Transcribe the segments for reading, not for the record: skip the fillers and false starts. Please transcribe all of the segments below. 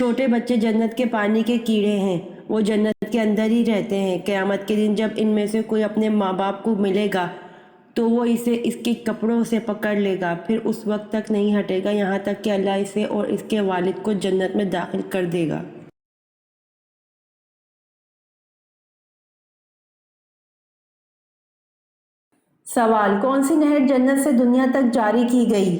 چھوٹے بچے جنت کے پانی کے کیڑے ہیں، وہ جنت کے اندر ہی رہتے ہیں۔ قیامت کے دن جب ان میں سے کوئی اپنے ماں باپ کو ملے گا تو وہ اسے اس کے کپڑوں سے پکڑ لے گا، پھر اس وقت تک نہیں ہٹے گا یہاں تک کہ اللہ اسے اور اس کے والد کو جنت میں داخل کر دے گا۔ سوال: کون سی نہر جنت سے دنیا تک جاری کی گئی؟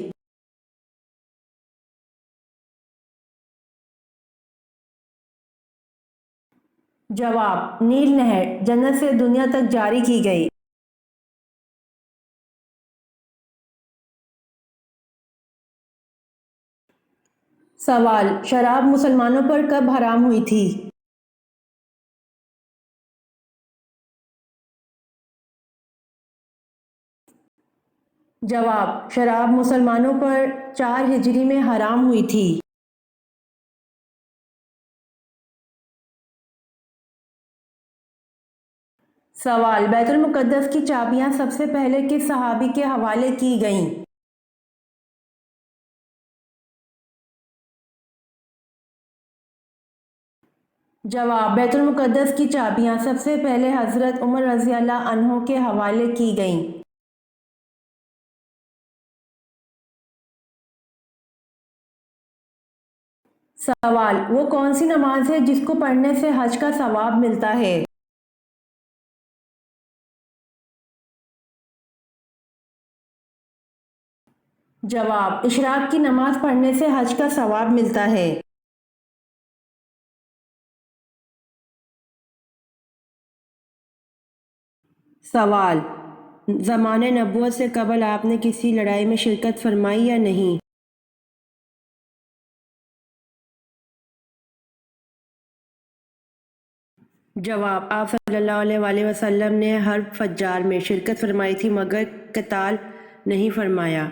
جواب: نیل نہر جنت سے دنیا تک جاری کی گئی۔ سوال: شراب مسلمانوں پر کب حرام ہوئی تھی؟ جواب: شراب مسلمانوں پر 4 ہجری میں حرام ہوئی تھی۔ سوال: بیت المقدس کی چابیاں سب سے پہلے کس صحابی کے حوالے کی گئیں؟ جواب: بیت المقدس کی چابیاں سب سے پہلے حضرت عمر رضی اللہ عنہ کے حوالے کی گئیں۔ سوال: وہ کون سی نماز ہے جس کو پڑھنے سے حج کا ثواب ملتا ہے؟ جواب: اشراق کی نماز پڑھنے سے حج کا ثواب ملتا ہے۔ سوال: زمانِ نبوت سے قبل آپ نے کسی لڑائی میں شرکت فرمائی یا نہیں؟ جواب: آپ صلی اللہ علیہ وآلہ وسلم نے حرب فجار میں شرکت فرمائی تھی مگر قتال نہیں فرمایا۔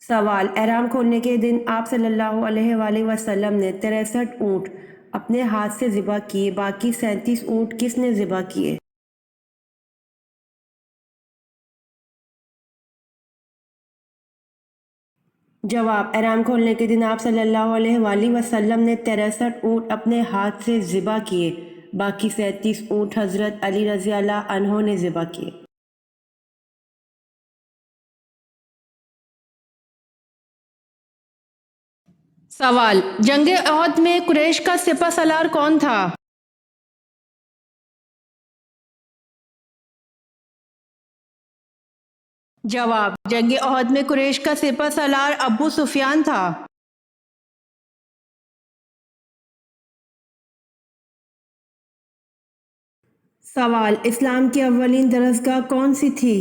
سوال: احرام کھولنے کے دن آپ صلی اللہ علیہ وآلہ وسلم نے 63 اونٹ اپنے ہاتھ سے ذبح کیے، باقی 37 اونٹ کس نے ذبح کیے؟ جواب: احرام کھولنے کے دن آپ صلی اللہ علیہ وآلہ وسلم نے 63 اونٹ اپنے ہاتھ سے ذبح کیے، باقی 37 اونٹ حضرت علی رضی اللہ عنہ نے ذبح کیے۔ سوال: جنگ احد میں قریش کا سپہ سالار کون تھا؟ جواب: جنگ احد میں قریش کا سپہ سالار ابو سفیان تھا۔ سوال: اسلام کی اولین درسگاہ کون سی تھی؟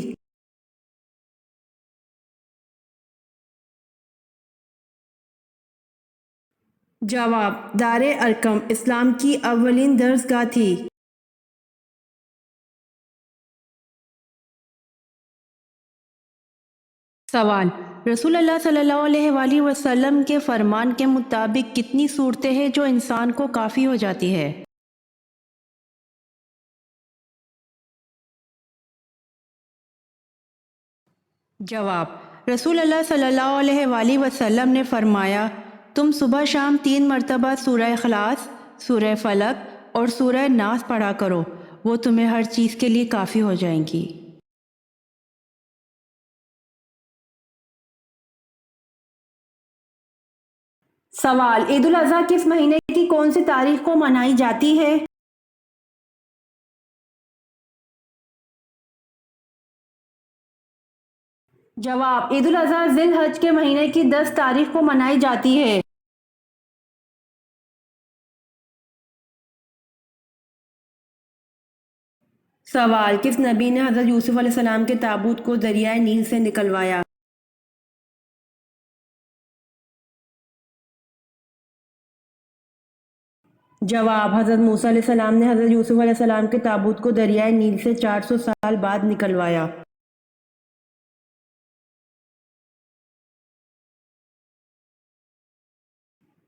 جواب: دار ارقم اسلام کی اولین درسگاہ تھی۔ سوال: رسول اللہ صلی اللہ علیہ وآلہ وسلم کے فرمان کے مطابق کتنی صورتیں ہیں جو انسان کو کافی ہو جاتی ہے؟ جواب: رسول اللہ صلی اللہ علیہ وآلہ وسلم نے فرمایا، تم صبح شام 3 مرتبہ سورہ اخلاص، سورہ فلق اور سورہ ناس پڑھا کرو، وہ تمہیں ہر چیز کے لیے کافی ہو جائیں گی۔ سوال: عید الاضحیٰ کس مہینے کی کون سی تاریخ کو منائی جاتی ہے؟ جواب: عید الاضحیٰ ذی الحج کے مہینے کی 10 تاریخ کو منائی جاتی ہے۔ سوال: کس نبی نے حضرت یوسف علیہ السلام کے تابوت کو دریائے نیل سے نکلوایا؟ جواب: حضرت موسیٰ علیہ السلام نے حضرت یوسف علیہ السلام کے تابوت کو دریائے نیل سے 400 سال بعد نکلوایا۔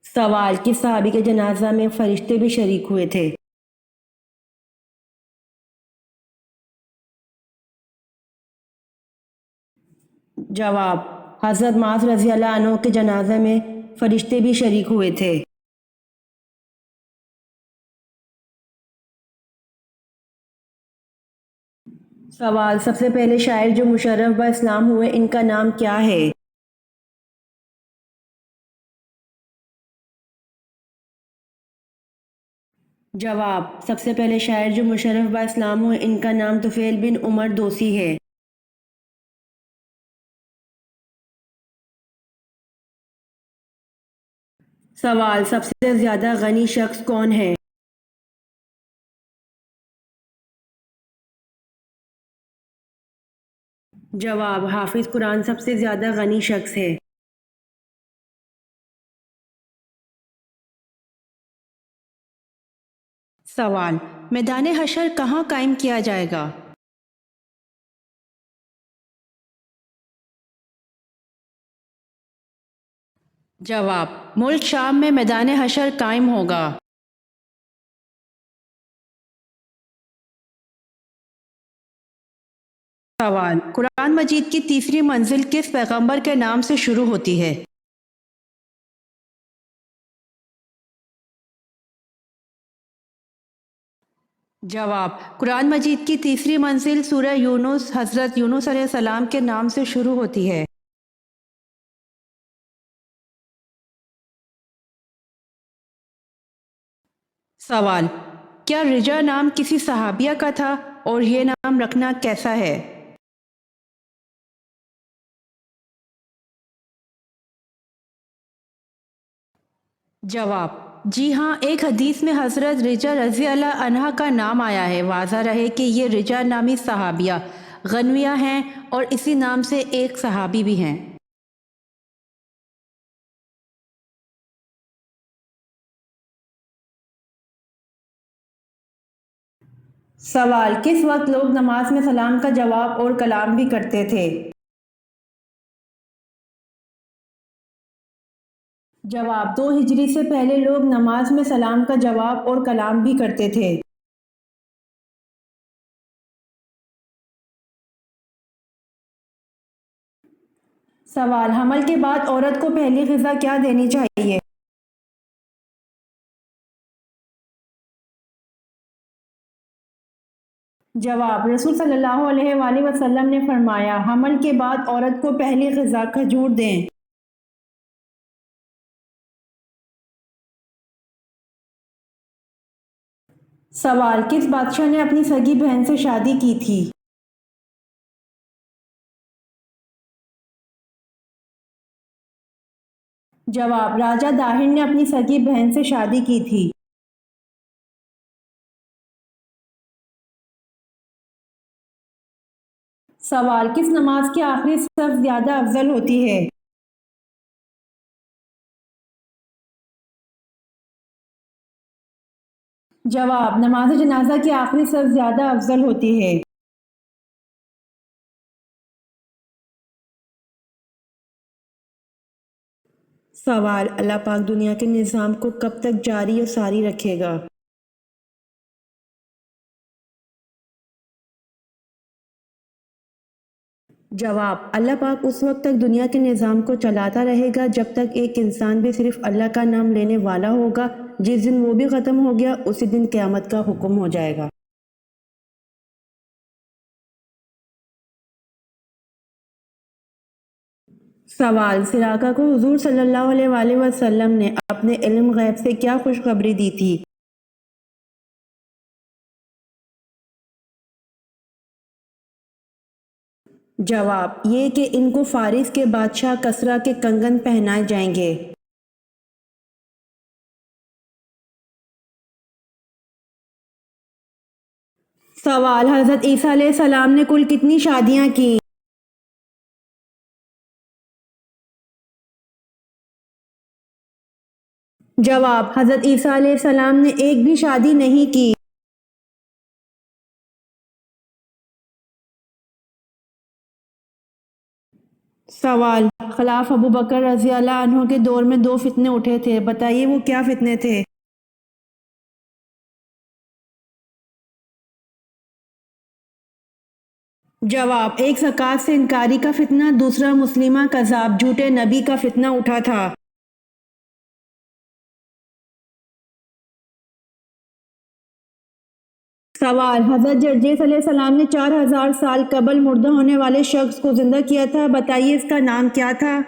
سوال: کس صحابی کے جنازہ میں فرشتے بھی شریک ہوئے تھے؟ جواب: حضرت معاذ رضی اللہ عنہ کے جنازے میں فرشتے بھی شریک ہوئے تھے۔ سوال: سب سے پہلے شاعر جو مشرف با اسلام ہوئے ان کا نام کیا ہے؟ جواب: سب سے پہلے شاعر جو مشرف با اسلام ہوئے ان کا نام طفیل بن عمر دوسی ہے۔ سوال: سب سے زیادہ غنی شخص کون ہے؟ جواب: حافظ قرآن سب سے زیادہ غنی شخص ہے۔ سوال: میدان حشر کہاں قائم کیا جائے گا؟ جواب: ملک شام میں میدان حشر قائم ہوگا۔ سوال: قرآن مجید کی تیسری منزل کس پیغمبر کے نام سے شروع ہوتی ہے؟ جواب: قرآن مجید کی تیسری منزل سورہ یونس حضرت یونس علیہ السلام کے نام سے شروع ہوتی ہے۔ سوال: کیا رجا نام کسی صحابیہ کا تھا اور یہ نام رکھنا کیسا ہے؟ جواب: جی ہاں، ایک حدیث میں حضرت رجا رضی اللہ عنہا کا نام آیا ہے۔ واضح رہے کہ یہ رجا نامی صحابیہ غنویہ ہیں اور اسی نام سے ایک صحابی بھی ہیں۔ سوال: کس وقت لوگ نماز میں سلام کا جواب اور کلام بھی کرتے تھے؟ جواب: 2 ہجری سے پہلے لوگ نماز میں سلام کا جواب اور کلام بھی کرتے تھے۔ سوال: حمل کے بعد عورت کو پہلی غذا کیا دینی چاہیے؟ جواب: رسول صلی اللہ علیہ وآلہ وسلم نے فرمایا، حمل کے بعد عورت کو پہلی غذا کھجور دیں۔ سوال: کس بادشاہ نے اپنی سگی بہن سے شادی کی تھی؟ جواب: راجہ داہر نے اپنی سگی بہن سے شادی کی تھی۔ سوال: کس نماز کی آخری صف زیادہ افضل ہوتی ہے؟ جواب: نماز جنازہ کی آخری صف زیادہ افضل ہوتی ہے۔ سوال: اللہ پاک دنیا کے نظام کو کب تک جاری و ساری رکھے گا؟ جواب: اللہ پاک اس وقت تک دنیا کے نظام کو چلاتا رہے گا جب تک ایک انسان بھی صرف اللہ کا نام لینے والا ہوگا۔ جس دن وہ بھی ختم ہو گیا اسی دن قیامت کا حکم ہو جائے گا۔ سوال: سراقہ کو حضور صلی اللہ علیہ وآلہ وسلم نے اپنے علم غیب سے کیا خوشخبری دی تھی؟ جواب: یہ کہ ان کو فارس کے بادشاہ کسریٰ کے کنگن پہنائے جائیں گے۔ سوال: حضرت عیسیٰ علیہ السلام نے کل کتنی شادیاں کیں؟ جواب: حضرت عیسیٰ علیہ السلام نے ایک بھی شادی نہیں کی۔ سوال: خلاف ابو بکر رضی اللہ عنہ کے دور میں 2 فتنے اٹھے تھے، بتائیے وہ کیا فتنے تھے؟ جواب: ایک زکوٰۃ سے انکاری کا فتنہ، دوسرا مسلمہ کذاب جھوٹے نبی کا فتنہ اٹھا تھا۔ سوال: حضرت جرجیس علیہ السلام نے 4000 سال قبل مردہ ہونے والے شخص کو زندہ کیا تھا، بتائیے اس کا نام کیا تھا؟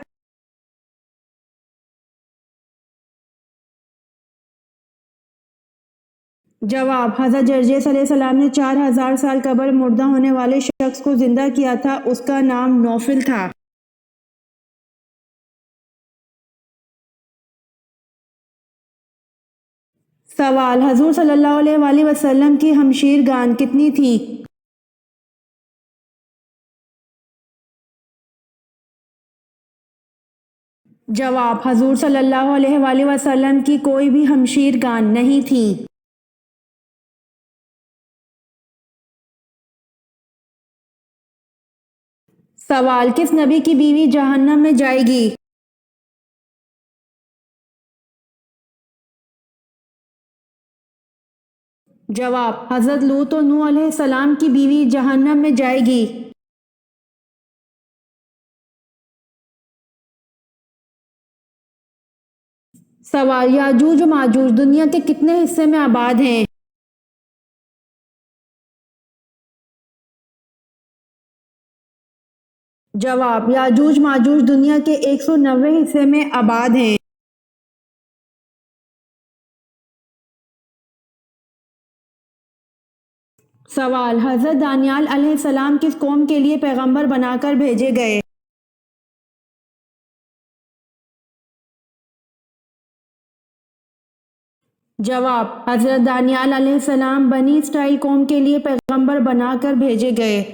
جواب: حضرت جرجیس علیہ السلام نے 4000 سال قبل مردہ ہونے والے شخص کو زندہ کیا تھا، اس کا نام نوفل تھا۔ سوال: حضور صلی اللہ علیہ وآلہ وسلم کی ہمشیر گان کتنی تھی؟ جواب: حضور صلی اللہ علیہ وآلہ وسلم کی کوئی بھی ہمشیر گان نہیں تھی۔ سوال: کس نبی کی بیوی جہنم میں جائے گی؟ جواب: حضرت لوط و نوح علیہ السلام کی بیوی جہنم میں جائے گی۔ سوال: یاجوج و ماجوج دنیا کے کتنے حصے میں آباد ہیں؟ جواب: یاجوج ماجوج دنیا کے 190 حصے میں آباد ہیں۔ سوال: حضرت دانیال علیہ السلام کس قوم کے لیے پیغمبر بنا کر بھیجے گئے؟ جواب: حضرت دانیال علیہ السلام بنی اسرائیل قوم کے لیے پیغمبر بنا کر بھیجے گئے۔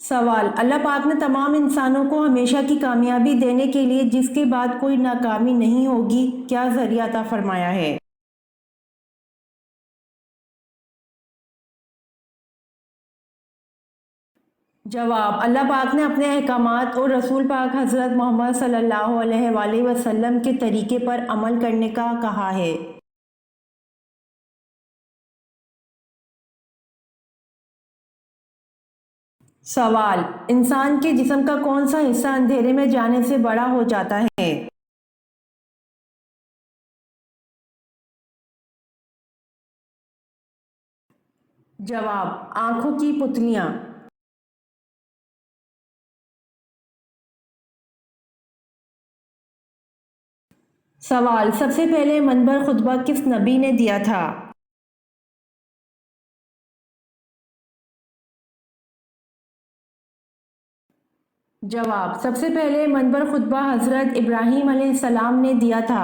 سوال: اللہ پاک نے تمام انسانوں کو ہمیشہ کی کامیابی دینے کے لیے جس کے بعد کوئی ناکامی نہیں ہوگی کیا ذریعہ عطا فرمایا ہے؟ جواب: اللہ پاک نے اپنے احکامات اور رسول پاک حضرت محمد صلی اللہ علیہ وآلہ وسلم کے طریقے پر عمل کرنے کا کہا ہے۔ سوال: انسان کے جسم کا کون سا حصہ اندھیرے میں جانے سے بڑا ہو جاتا ہے؟ جواب: آنکھوں کی پتلیاں۔ سوال: سب سے پہلے منبر خطبہ کس نبی نے دیا تھا؟ جواب: سب سے پہلے منبر خطبہ حضرت ابراہیم علیہ السلام نے دیا تھا۔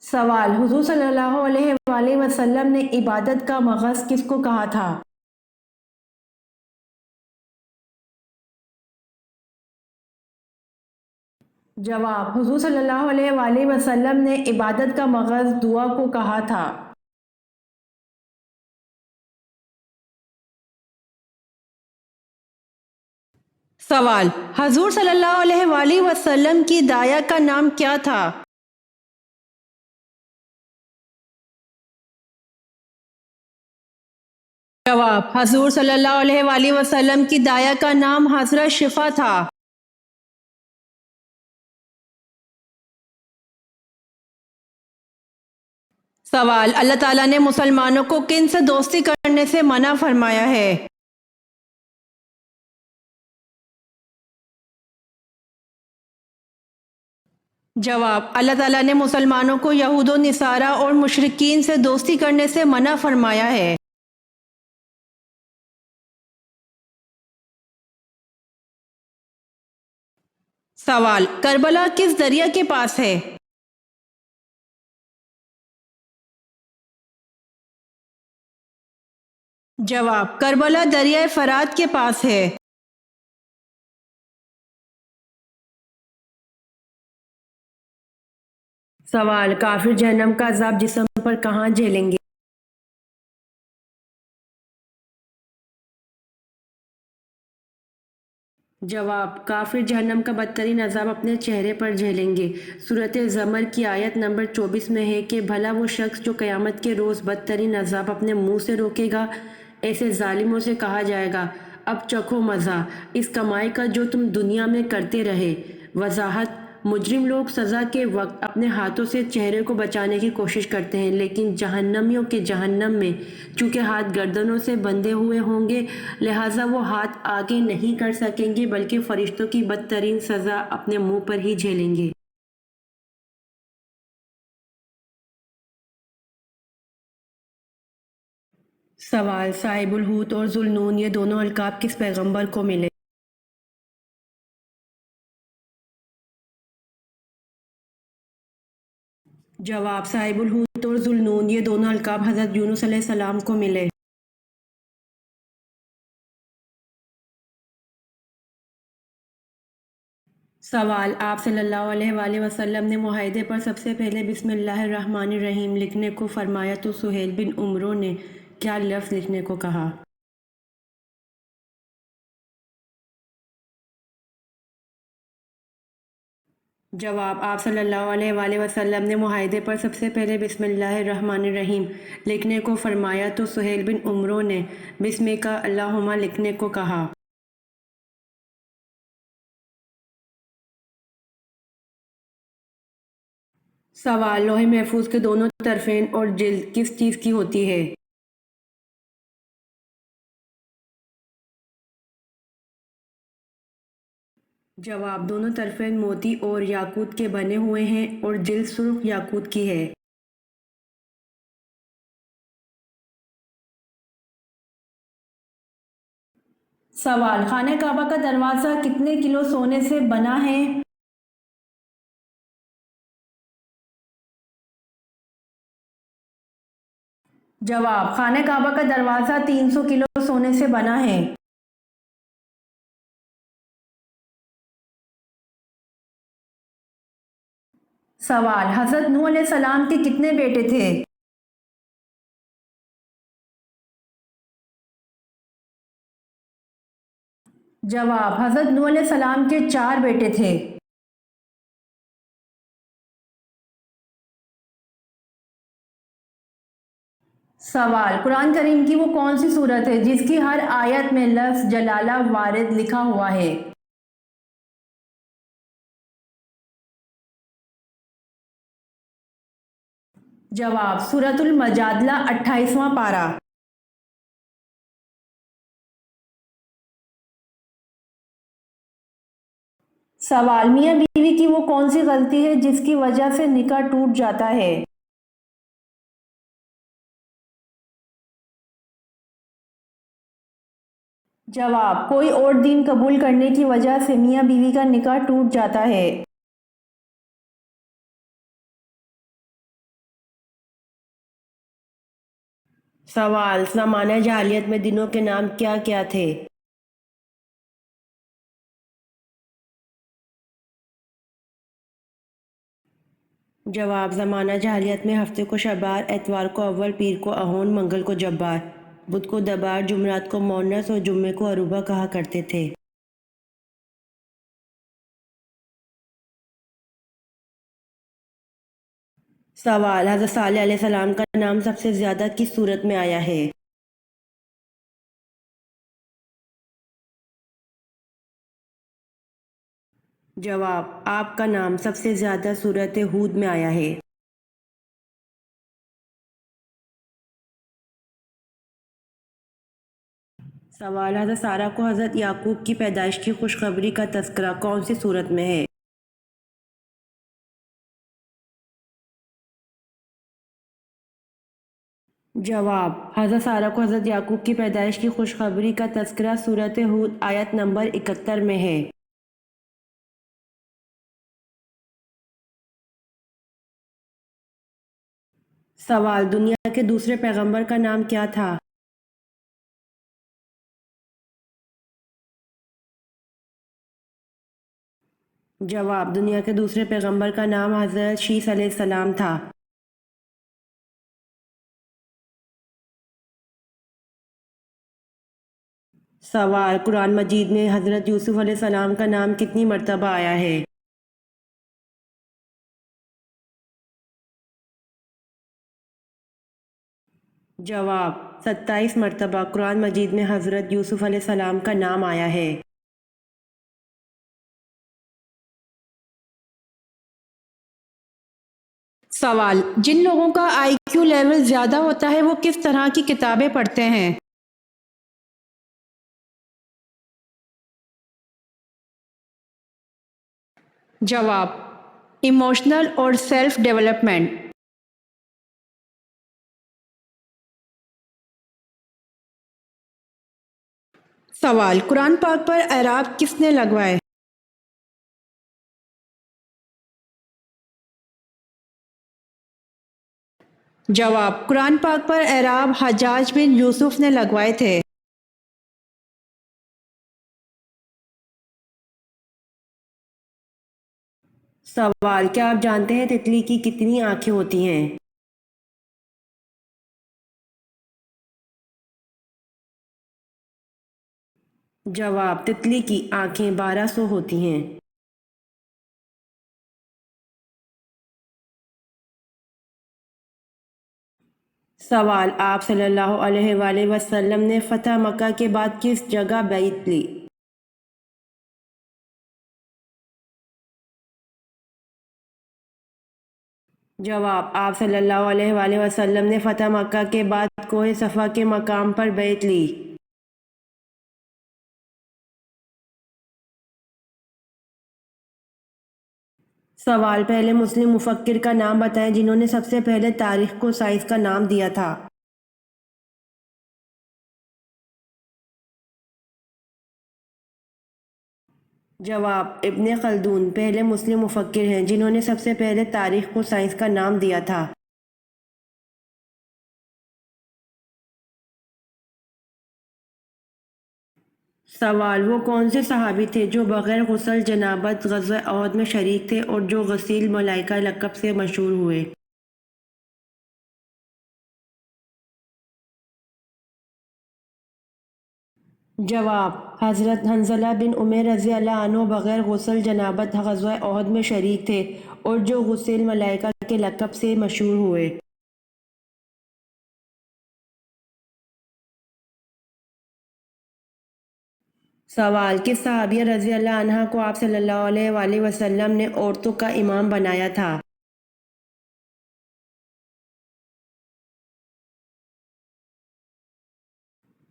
سوال: حضور صلی اللہ علیہ وآلہ وسلم نے عبادت کا مغز کس کو کہا تھا؟ جواب: حضور صلی اللہ علیہ وآلہ وسلم نے عبادت کا مغز دعا کو کہا تھا۔ سوال: حضور صلی اللہ علیہ وآلہ وسلم کی دایا کا نام کیا تھا؟ جواب: حضور صلی اللہ علیہ وآلہ وسلم کی دایا کا نام حضرت شفا تھا۔ سوال: اللہ تعالیٰ نے مسلمانوں کو کن سے دوستی کرنے سے منع فرمایا ہے؟ جواب: اللہ تعالیٰ نے مسلمانوں کو یہود و نصارہ اور مشرکین سے دوستی کرنے سے منع فرمایا ہے۔ سوال: کربلا کس دریا کے پاس ہے؟ جواب: کربلا دریائے فرات کے پاس ہے۔ سوال: کافر جہنم کا عذاب جسم پر کہاں جھیلیں گے؟ جواب: کافر جہنم کا بدترین عذاب اپنے چہرے پر جھیلیں گے۔ سورۃ زمر کی آیت نمبر 24 میں ہے کہ بھلا وہ شخص جو قیامت کے روز بدترین عذاب اپنے منہ سے روکے گا۔ ایسے ظالموں سے کہا جائے گا، اب چکھو مزہ اس کمائی کا جو تم دنیا میں کرتے رہے۔ وضاحت: مجرم لوگ سزا کے وقت اپنے ہاتھوں سے چہرے کو بچانے کی کوشش کرتے ہیں، لیکن جہنمیوں کے جہنم میں چونکہ ہاتھ گردنوں سے بندھے ہوئے ہوں گے، لہٰذا وہ ہاتھ آگے نہیں کر سکیں گے بلکہ فرشتوں کی بدترین سزا اپنے منہ پر ہی جھیلیں گے۔ سوال: صاحب الحوت اور ذو النون یہ دونوں القاب کس پیغمبر کو ملے؟ جواب: صاحب الحوت اور ذو النون یہ دونوں القاب حضرت یونس علیہ السلام کو ملے۔ سوال: آپ صلی اللہ علیہ وآلہ وسلم نے معاہدے پر سب سے پہلے بسم اللہ الرحمن الرحیم لکھنے کو فرمایا تو سہیل بن عمرو نے کیا لفظ لکھنے کو کہا؟ جواب: آپ صلی اللہ علیہ وآلہ وسلم نے معاہدے پر سب سے پہلے بسم اللہ الرحمن الرحیم لکھنے کو فرمایا تو سہیل بن عمرو نے بسمک اللہم لکھنے کو کہا۔ سوال: لوح محفوظ کے دونوں طرفین اور جلد کس چیز کی ہوتی ہے؟ جواب: دونوں طرفین موتی اور یاقوت کے بنے ہوئے ہیں اور جلد سرخ یاقوت کی ہے۔ سوال: خانہ کعبہ کا دروازہ کتنے کلو سونے سے بنا ہے؟ جواب: خانہ کعبہ کا دروازہ 300 کلو سونے سے بنا ہے۔ سوال: حضرت نوح علیہ السلام کے کتنے بیٹے تھے؟ جواب: حضرت نوح علیہ السلام کے 4 بیٹے تھے۔ سوال: قرآن کریم کی وہ کون سی صورت ہے جس کی ہر آیت میں لفظ جلالہ وارد لکھا ہوا ہے؟ جواب: سورۃ المجادلہ 28واں پارہ۔ سوال: میاں بیوی کی وہ کون سی غلطی ہے جس کی وجہ سے نکاح ٹوٹ جاتا ہے؟ جواب: کوئی اور دین قبول کرنے کی وجہ سے میاں بیوی کا نکاح ٹوٹ جاتا ہے۔ سوال: زمانہ جاہلیت میں دنوں کے نام کیا کیا تھے؟ جواب: زمانہ جاہلیت میں ہفتے کو شبار، اتوار کو اول، پیر کو اہون، منگل کو جبار، بدھ کو دبار، جمعرات کو مونس اور جمعے کو عروبہ کہا کرتے تھے۔ سوال: حضرت صالح علیہ السلام کا نام سب سے زیادہ کس صورت میں آیا ہے؟ جواب: آپ کا نام سب سے زیادہ سورۃ ہود میں آیا ہے۔ سوال: حضرت سارہ کو حضرت یعقوب کی پیدائش کی خوشخبری کا تذکرہ کون سی صورت میں ہے؟ جواب: حضرت سارہ کو حضرت یعقوب کی پیدائش کی خوشخبری کا تذکرہ سورۃ ہود آیت نمبر 71 میں ہے۔ سوال: دنیا کے دوسرے پیغمبر کا نام کیا تھا؟ جواب: دنیا کے دوسرے پیغمبر کا نام حضرت شیس علیہ السلام تھا۔ سوال، قرآن مجید میں حضرت یوسف علیہ السلام کا نام کتنی مرتبہ آیا ہے؟ جواب، 27 مرتبہ قرآن مجید میں حضرت یوسف علیہ السلام کا نام آیا ہے۔ سوال، جن لوگوں کا آئی کیو لیول زیادہ ہوتا ہے وہ کس طرح کی کتابیں پڑھتے ہیں؟ جواب، ایموشنل اور سیلف ڈیولپمنٹ۔ سوال، قرآن پاک پر اعراب کس نے لگوائے؟ جواب، قرآن پاک پر اعراب حجاج بن یوسف نے لگوائے تھے۔ سوال، کیا آپ جانتے ہیں تتلی کی کتنی آنکھیں ہوتی ہیں؟ جواب، تتلی کی آنکھیں 1200 ہوتی ہیں۔ سوال، آپ صلی اللہ علیہ وآلہ وسلم نے فتح مکہ کے بعد کس جگہ بیعت لی؟ جواب، آپ صلی اللہ علیہ وآلہ وسلم نے فتح مکہ کے بعد کوہ صفا کے مقام پر بیعت لی۔ سوال، پہلے مسلم مفکر کا نام بتائیں جنہوں نے سب سے پہلے تاریخ کو سائنس کا نام دیا تھا۔ جواب، ابن خلدون پہلے مسلم مفکر ہیں جنہوں نے سب سے پہلے تاریخ کو سائنس کا نام دیا تھا۔ سوال، وہ کون سے صحابی تھے جو بغیر غسل جنابت غزوہ احد میں شریک تھے اور جو غسیل ملائکہ لقب سے مشہور ہوئے؟ جواب، حضرت حنظلہ بن عمیر رضی اللہ عنہ بغیر غسل جنابت غزوہ احد میں شریک تھے اور جو غسیل ملائکہ کے لقب سے مشہور ہوئے۔ سوال، کس صحابیہ رضی اللہ عنہا کو آپ صلی اللہ علیہ وآلہ وسلم نے عورتوں کا امام بنایا تھا؟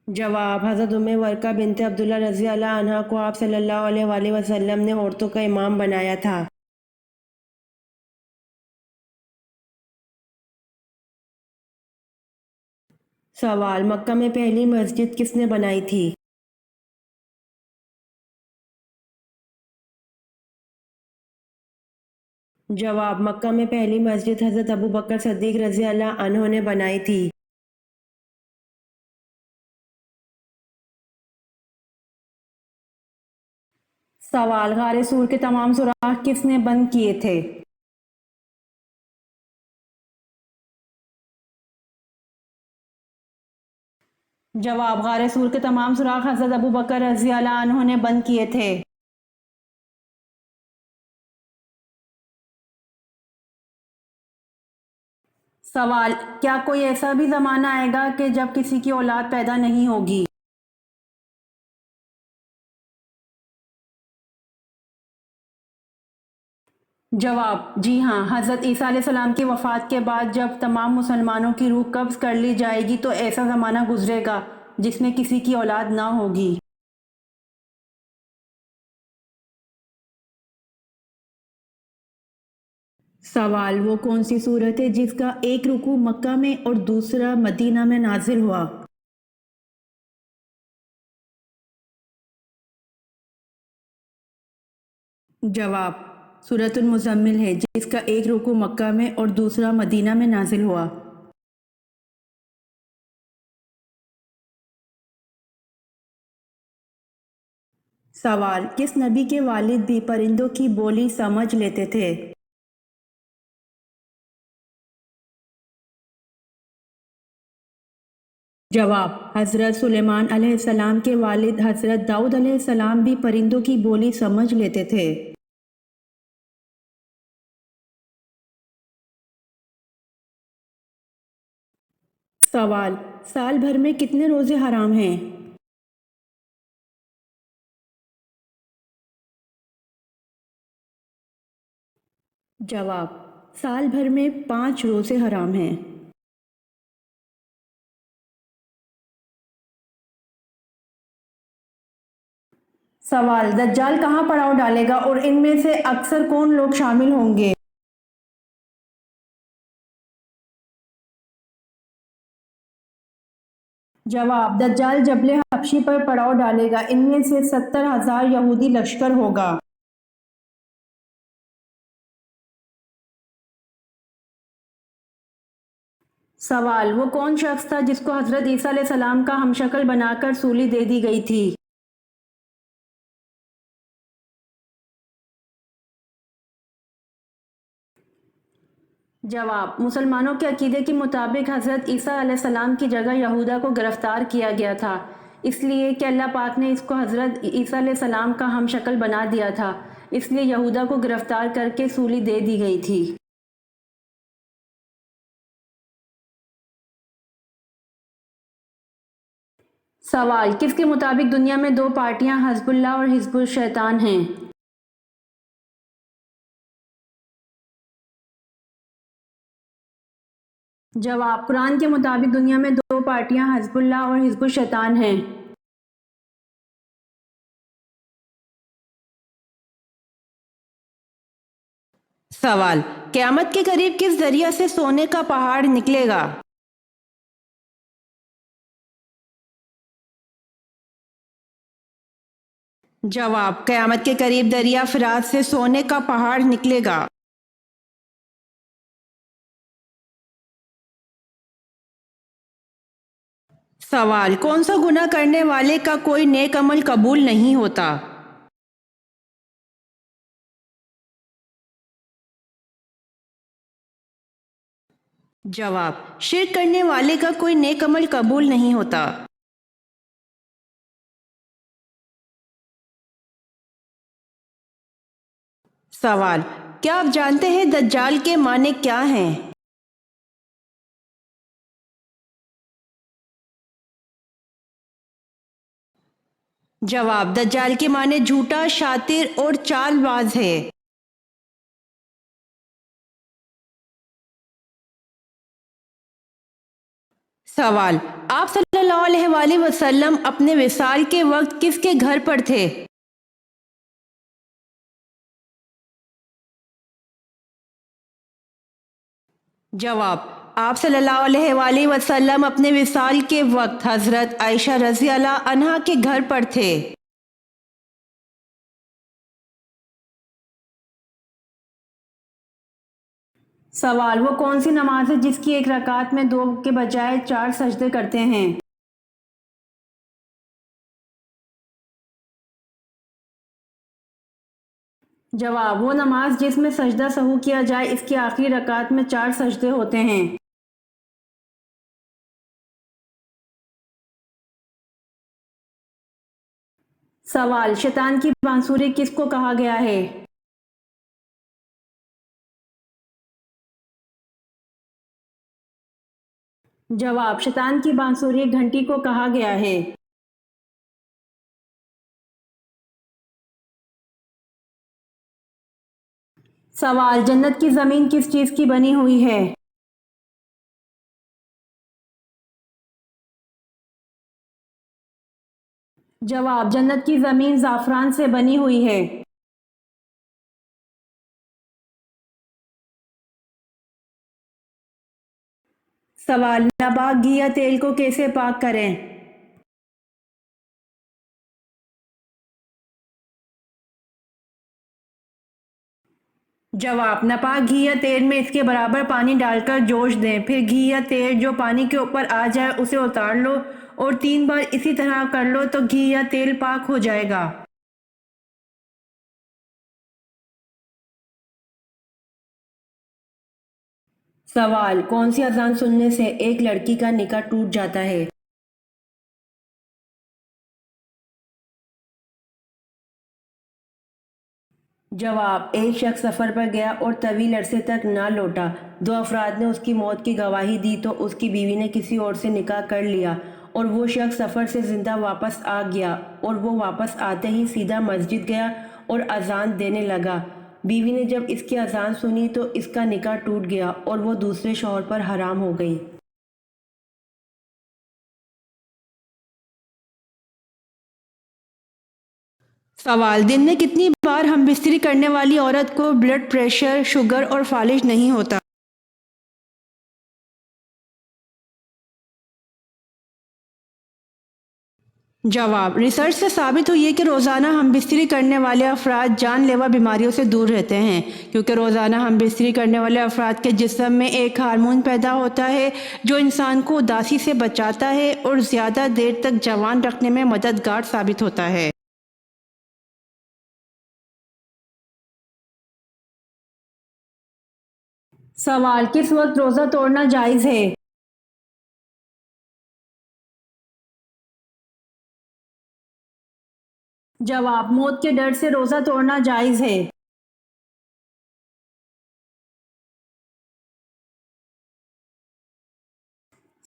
جواب، حضرت ام ورقہ بنت عبداللہ رضی اللہ عنہا کو آپ صلی اللہ علیہ وآلہ وسلم نے عورتوں کا امام بنایا تھا۔ سوال، مکہ میں پہلی مسجد کس نے بنائی تھی؟ جواب، مکہ میں پہلی مسجد حضرت ابو بکر صدیق رضی اللہ عنہ نے بنائی تھی۔ سوال، غار سور کے تمام سوراخ کس نے بند کیے تھے؟ جواب، غار سور کے تمام سوراخ حضرت ابو بکر رضی اللہ عنہ نے بند کیے تھے۔ سوال، کیا کوئی ایسا بھی زمانہ آئے گا کہ جب کسی کی اولاد پیدا نہیں ہوگی؟ جواب، جی ہاں، حضرت عیسیٰ علیہ السلام کی وفات کے بعد جب تمام مسلمانوں کی روح قبض کر لی جائے گی تو ایسا زمانہ گزرے گا جس میں کسی کی اولاد نہ ہوگی۔ سوال، وہ کون سی صورت ہے جس کا ایک رکوع مکہ میں اور دوسرا مدینہ میں نازل ہوا؟ جواب، سورۃ المزمل ہے جس کا ایک رکوع مکہ میں اور دوسرا مدینہ میں نازل ہوا۔ سوال، کس نبی کے والد بھی پرندوں کی بولی سمجھ لیتے تھے؟ جواب: حضرت سلیمان علیہ السلام کے والد حضرت داؤد علیہ السلام بھی پرندوں کی بولی سمجھ لیتے تھے۔ سوال: سال بھر میں کتنے روزے حرام ہیں؟ جواب: سال بھر میں 5 روزے حرام ہیں۔ سوال: دجال کہاں پڑاؤ ڈالے گا اور ان میں سے اکثر کون لوگ شامل ہوں گے؟ جواب: دجال جبل حبشی پر پڑاؤ ڈالے گا، ان میں سے 70,000 یہودی لشکر ہوگا۔ سوال: وہ کون شخص تھا جس کو حضرت عیسیٰ علیہ السلام کا ہم شکل بنا کر سولی دے دی گئی تھی؟ جواب: مسلمانوں کے عقیدے کے مطابق حضرت عیسیٰ علیہ السلام کی جگہ یہودا کو گرفتار کیا گیا تھا، اس لیے کہ اللہ پاک نے اس کو حضرت عیسیٰ علیہ السلام کا ہم شکل بنا دیا تھا، اس لیے یہودا کو گرفتار کر کے سولی دے دی گئی تھی۔ سوال: کس کے مطابق دنیا میں 2 پارٹیاں حزب اللہ اور حزب الشیطان ہیں؟ جواب: قرآن کے مطابق دنیا میں 2 پارٹیاں حزب اللہ اور حزب الشیطان ہیں۔ سوال: قیامت کے قریب کس ذریعہ سے سونے کا پہاڑ نکلے گا؟ جواب: قیامت کے قریب دریا فرات سے سونے کا پہاڑ نکلے گا۔ سوال: کون سا گناہ کرنے والے کا کوئی نیک عمل قبول نہیں ہوتا؟ جواب: شرک کرنے والے کا کوئی نیک عمل قبول نہیں ہوتا۔ سوال: کیا آپ جانتے ہیں دجال کے معنی کیا ہیں؟ جواب: دجال کے معنی جھوٹا، شاطر اور چال باز ہے۔ سوال: آپ صلی اللہ علیہ وآلہ وسلم اپنے وصال کے وقت کس کے گھر پر تھے؟ جواب: آپ صلی اللہ علیہ وآلہ وسلم اپنے وصال کے وقت حضرت عائشہ رضی اللہ عنہا کے گھر پر تھے۔ سوال: وہ کون سی نماز ہے جس کی ایک رکعت میں 2 کے بجائے 4 سجدے کرتے ہیں؟ جواب: وہ نماز جس میں سجدہ سہو کیا جائے، اس کی آخری رکعت میں 4 سجدے ہوتے ہیں۔ سوال: شیطان کی بانسری کس کو کہا گیا ہے؟ جواب: شیطان کی بانسری گھنٹی کو کہا گیا ہے۔ سوال: جنت کی زمین کس چیز کی بنی ہوئی ہے؟ جواب: جنت کی زمین زعفران سے بنی ہوئی ہے۔ سوال: ناپاک گھی یا تیل کو کیسے پاک کریں؟ جواب: ناپاک گھی یا تیل میں اس کے برابر پانی ڈال کر جوش دیں، پھر گھی یا تیل جو پانی کے اوپر آ جائے اسے اتار لو اور 3 بار اسی طرح کر لو تو گھی یا تیل پاک ہو جائے گا۔ سوال: کون سی اذان سننے سے ایک لڑکی کا نکاح ٹوٹ جاتا ہے؟ جواب: ایک شخص سفر پر گیا اور طویل عرصے تک نہ لوٹا۔ دو افراد نے اس کی موت کی گواہی دی تو اس کی بیوی نے کسی اور سے نکاح کر لیا اور وہ شخص سفر سے زندہ واپس آ گیا اور وہ واپس آتے ہی سیدھا مسجد گیا اور اذان دینے لگا۔ بیوی نے جب اس کی اذان سنی تو اس کا نکاح ٹوٹ گیا اور وہ دوسرے شوہر پر حرام ہو گئی۔ سوال: دن میں کتنی بار ہم بستری کرنے والی عورت کو بلڈ پریشر، شوگر اور فالج نہیں ہوتا؟ جواب: ریسرچ سے ثابت ہوئی ہے کہ روزانہ ہم بستری کرنے والے افراد جان لیوا بیماریوں سے دور رہتے ہیں، کیونکہ روزانہ ہم بستری کرنے والے افراد کے جسم میں ایک ہارمون پیدا ہوتا ہے جو انسان کو اداسی سے بچاتا ہے اور زیادہ دیر تک جوان رکھنے میں مددگار ثابت ہوتا ہے۔ سوال: کس وقت روزہ توڑنا جائز ہے؟ جواب: موت کے ڈر سے روزہ توڑنا جائز ہے۔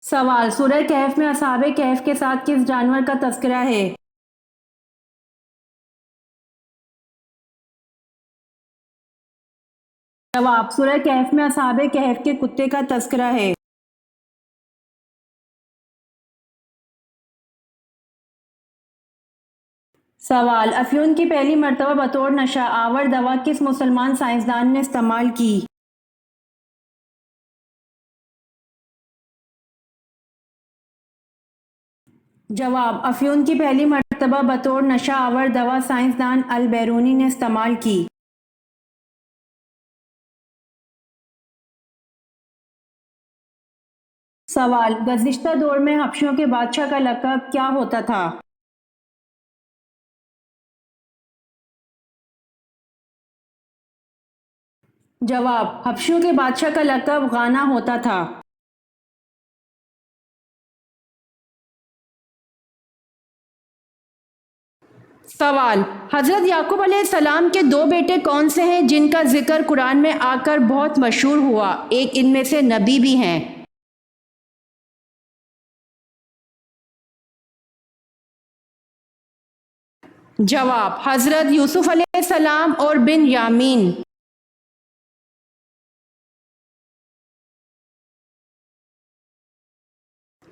سوال: سورہ کہف میں اصحاب کہف کے ساتھ کس جانور کا تذکرہ ہے؟ جواب: سورہ کہف میں اصحاب کہف کے کتے کا تذکرہ ہے۔ سوال: افیون کی پہلی مرتبہ بطور نشہ آور دوا کس مسلمان سائنسدان نے استعمال کی؟ جواب: افیون کی پہلی مرتبہ بطور نشہ آور دوا سائنسدان البیرونی نے استعمال کی۔ سوال: گزشتہ دور میں حبشیوں کے بادشاہ کا لقب کیا ہوتا تھا؟ جواب: حبشیوں کے بادشاہ کا لقب غانا ہوتا تھا۔ سوال: حضرت یعقوب علیہ السلام کے دو بیٹے کون سے ہیں جن کا ذکر قرآن میں آ کر بہت مشہور ہوا، ایک ان میں سے نبی بھی ہیں؟ جواب: حضرت یوسف علیہ السلام اور بن یامین۔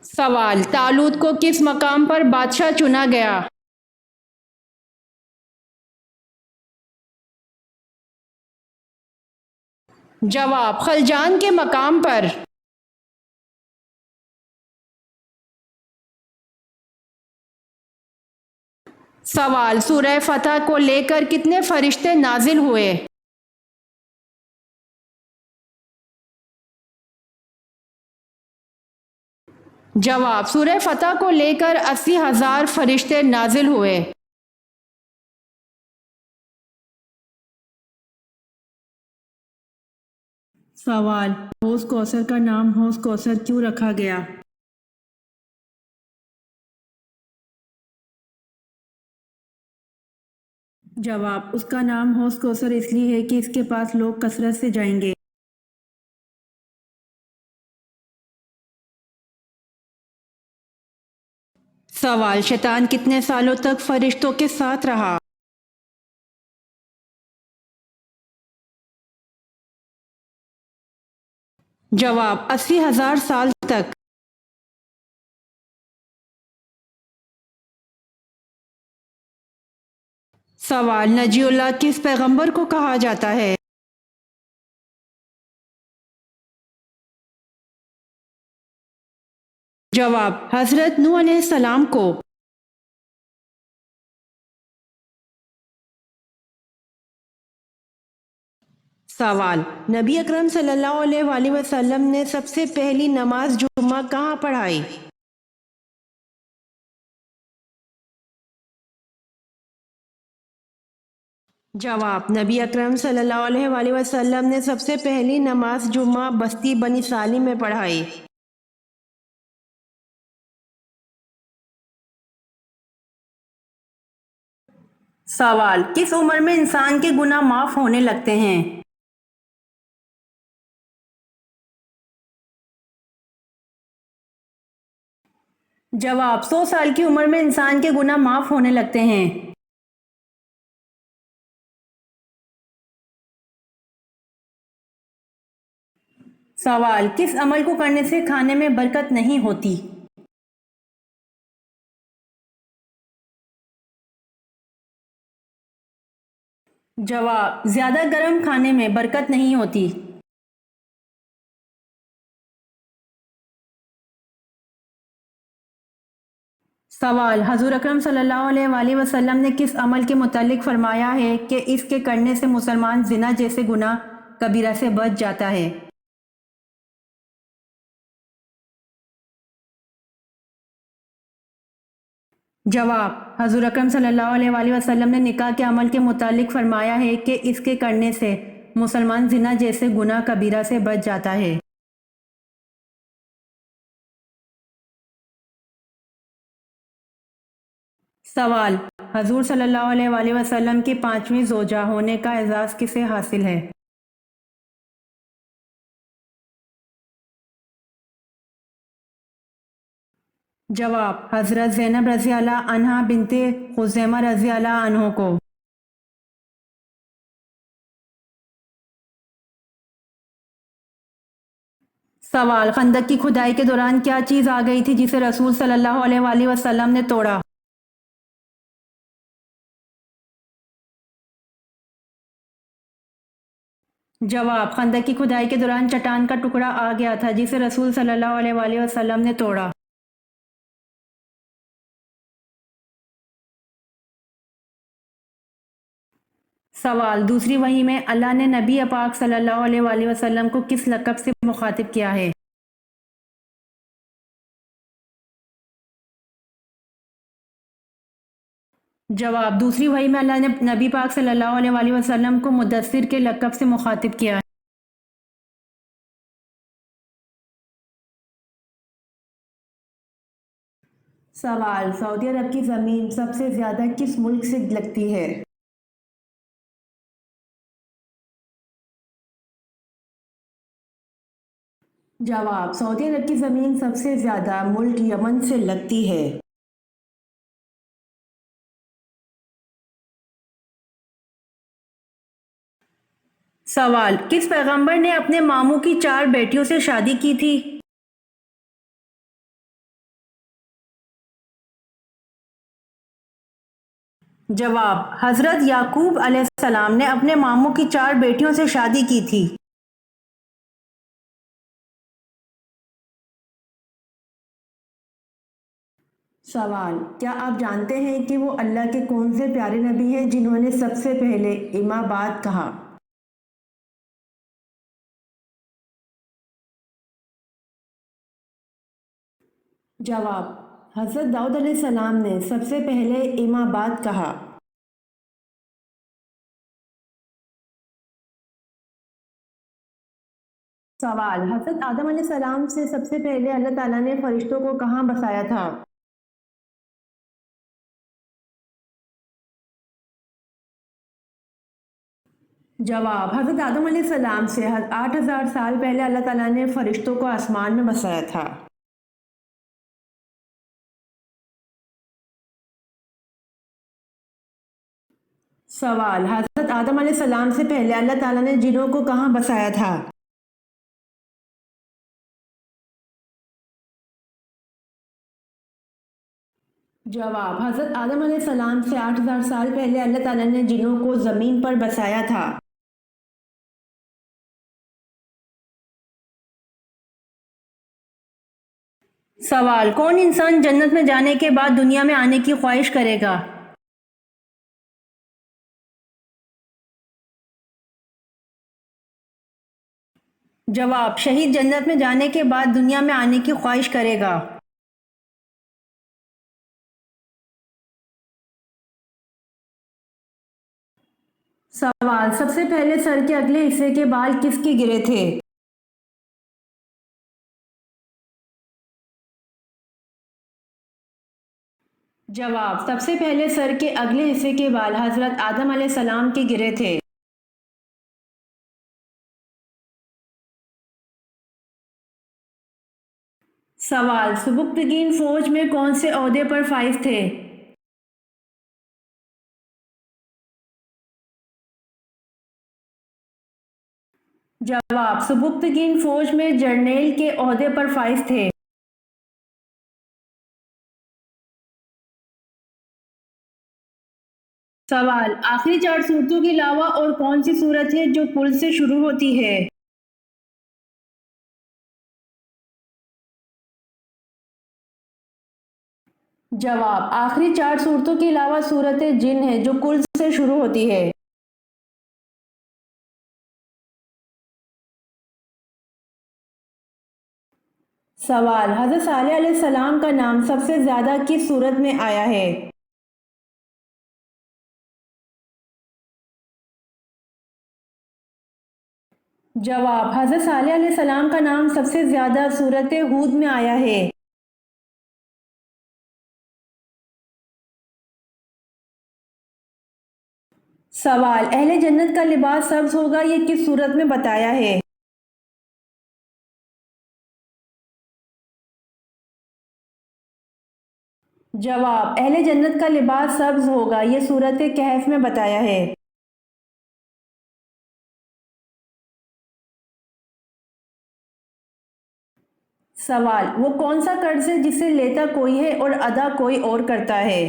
سوال: طالوت کو کس مقام پر بادشاہ چنا گیا؟ جواب: خلجان کے مقام پر۔ سوال: سورہ فتح کو لے کر کتنے فرشتے نازل ہوئے؟ جواب: سورہ فتح کو لے کر 80,000 فرشتے نازل ہوئے۔ سوال: حوض کوثر کا نام حوض کوثر کیوں رکھا گیا؟ جواب: اس کا نام حوض کوثر اس لیے ہے کہ اس کے پاس لوگ کثرت سے جائیں گے۔ سوال: شیطان کتنے سالوں تک فرشتوں کے ساتھ رہا؟ جواب: 80,000 سال تک۔ سوال: نجی اللہ کس پیغمبر کو کہا جاتا ہے؟ جواب: حضرت نوح علیہ السلام کو۔ سوال: نبی اکرم صلی اللہ علیہ وآلہ وسلم نے سب سے پہلی نماز جمعہ کہاں پڑھائی؟ جواب: نبی اکرم صلی اللہ علیہ وآلہ وسلم نے سب سے پہلی نماز جمعہ بستی بنی سالم میں پڑھائی۔ سوال: کس عمر میں انسان کے گناہ معاف ہونے لگتے ہیں؟ جواب: 100 سال کی عمر میں انسان کے گناہ معاف ہونے لگتے ہیں۔ سوال: کس عمل کو کرنے سے کھانے میں برکت نہیں ہوتی؟ جواب: زیادہ گرم کھانے میں برکت نہیں ہوتی۔ سوال: حضور اکرم صلی اللہ علیہ وآلہ وسلم نے کس عمل کے متعلق فرمایا ہے کہ اس کے کرنے سے مسلمان زنا جیسے گناہ کبیرہ سے بچ جاتا ہے؟ جواب: حضور اکرم صلی اللہ علیہ وآلہ وسلم نے نکاح کے عمل کے متعلق فرمایا ہے کہ اس کے کرنے سے مسلمان زنا جیسے گناہ کبیرہ سے بچ جاتا ہے۔ سوال: حضور صلی اللہ علیہ وآلہ وسلم کی 5ویں زوجہ ہونے کا اعزاز کسے حاصل ہے؟ جواب: حضرت زینب رضی اللہ عنہا بنت خزیمہ رضی اللہ عنہ کو۔ سوال: خندق کی کھدائی کے دوران کیا چیز آ گئی تھی جسے رسول صلی اللہ علیہ وآلہ وسلم نے توڑا؟ جواب: خندق کی کھدائی کے دوران چٹان کا ٹکڑا آ گیا تھا جسے رسول صلی اللہ علیہ وآلہ وسلم نے توڑا۔ سوال: دوسری وحی میں اللہ نے نبی پاک صلی اللہ علیہ وآلہ وسلم کو کس لقب سے مخاطب کیا ہے؟ جواب: دوسری وحی میں اللہ نے نبی پاک صلی اللہ علیہ وآلہ وسلم کو مدثر کے لقب سے مخاطب کیا ہے۔ سوال: سعودی عرب کی زمین سب سے زیادہ کس ملک سے لگتی ہے؟ جواب: سعودی عرب کی زمین سب سے زیادہ ملک یمن سے لگتی ہے۔ سوال: کس پیغمبر نے اپنے ماموں کی 4 بیٹیوں سے شادی کی تھی؟ جواب: حضرت یعقوب علیہ السلام نے اپنے ماموں کی 4 بیٹیوں سے شادی کی تھی۔ سوال: کیا آپ جانتے ہیں کہ وہ اللہ کے کون سے پیارے نبی ہیں جنہوں نے سب سے پہلے اما بعد کہا؟ جواب: حضرت داؤد علیہ السلام نے سب سے پہلے اما بعد کہا۔ سوال: حضرت آدم علیہ السلام سے سب سے پہلے اللہ تعالیٰ نے فرشتوں کو کہاں بسایا تھا؟ جواب: حضرت آدم علیہ السلام سے 8000 سال پہلے اللہ تعالیٰ نے فرشتوں کو آسمان میں بسایا تھا۔ سوال: حضرت آدم علیہ السلام سے پہلے اللہ تعالیٰ نے جنوں کو کہاں بسایا تھا؟ جواب: حضرت آدم علیہ السلام سے 8000 سال پہلے اللہ تعالیٰ نے جنوں کو زمین پر بسایا تھا۔ سوال: کون انسان جنت میں جانے کے بعد دنیا میں آنے کی خواہش کرے گا؟ جواب: شہید جنت میں جانے کے بعد دنیا میں آنے کی خواہش کرے گا۔ سوال: سب سے پہلے سر کے اگلے حصے کے بال کس کے گرے تھے؟ جواب: سب سے پہلے سر کے اگلے حصے کے بال حضرت آدم علیہ السلام کے گرے تھے۔ سوال: سبکتگین فوج میں کون سے عہدے پر فائز تھے؟ جواب: سبکتگین فوج میں جرنیل کے عہدے پر فائز تھے۔ سوال: آخری 4 صورتوں کے علاوہ اور کون سی صورت ہے جو کل سے شروع ہوتی ہے؟ جواب: آخری 4 صورتوں کے علاوہ صورت جن ہے جو کل سے شروع ہوتی ہے۔ سوال: حضرت صالح علیہ السلام کا نام سب سے زیادہ کس صورت میں آیا ہے؟ جواب: حضرت صالح علیہ السلام کا نام سب سے زیادہ سورۃ ہود میں آیا ہے۔ سوال: اہل جنت کا لباس سبز ہوگا یہ کس صورت میں بتایا ہے؟ جواب: اہل جنت کا لباس سبز ہوگا یہ سورۃ کہف میں بتایا ہے۔ سوال: وہ کون سا قرض ہے جسے لیتا کوئی ہے اور ادا کوئی اور کرتا ہے؟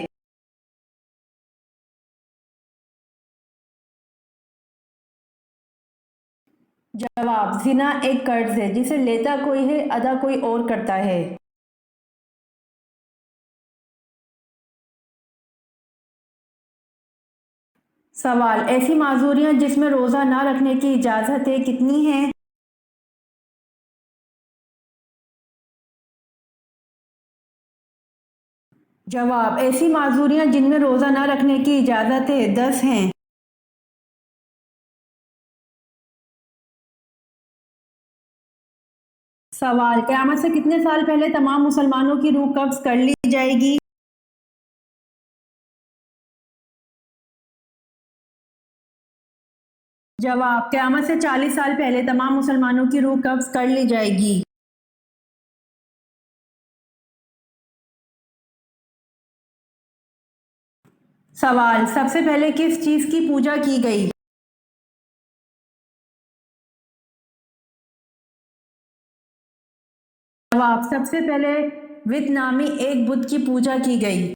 جواب: زنا ایک قرض ہے جسے لیتا کوئی ہے ادا کوئی اور کرتا ہے۔ سوال: ایسی معذوریاں جس میں روزہ نہ رکھنے کی اجازت ہے کتنی ہیں؟ جواب: ایسی معذوریاں جن میں روزہ نہ رکھنے کی اجازت ہے 10 ہیں۔ سوال: قیامت سے کتنے سال پہلے تمام مسلمانوں کی روح قبض کر لی جائے گی؟ جواب: قیامت سے 40 سال پہلے تمام مسلمانوں کی روح قبض کر لی جائے گی۔ سوال: سب سے پہلے کس چیز کی پوجا کی گئی؟ جواب: سب سے پہلے وت نامی ایک بت کی پوجا کی گئی۔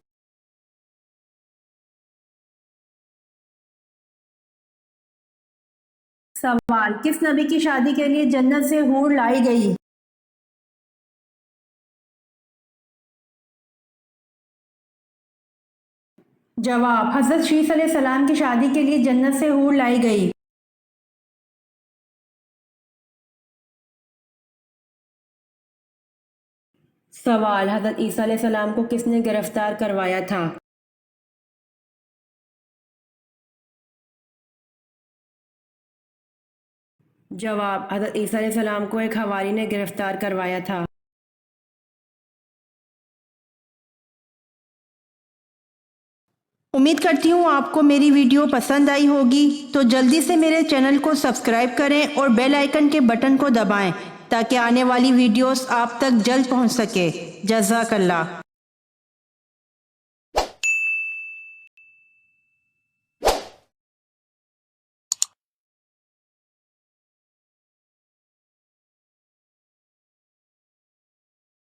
سوال: کس نبی کی شادی کے لیے جنت سے حور لائی گئی؟ جواب: حضرت شیث علیہ السلام کی شادی کے لیے جنت سے حور لائی گئی۔ سوال: حضرت عیسیٰ علیہ السلام کو کس نے گرفتار کروایا تھا؟ جواب: حضرت عیسیٰ علیہ السلام کو ایک حواری نے گرفتار کروایا تھا۔ امید کرتی ہوں آپ کو میری ویڈیو پسند آئی ہوگی، تو جلدی سے میرے چینل کو سبسکرائب کریں اور بیل آئیکن کے بٹن کو دبائیں تاکہ آنے والی ویڈیوز آپ تک جلد پہنچ سکے۔ جزاک اللہ۔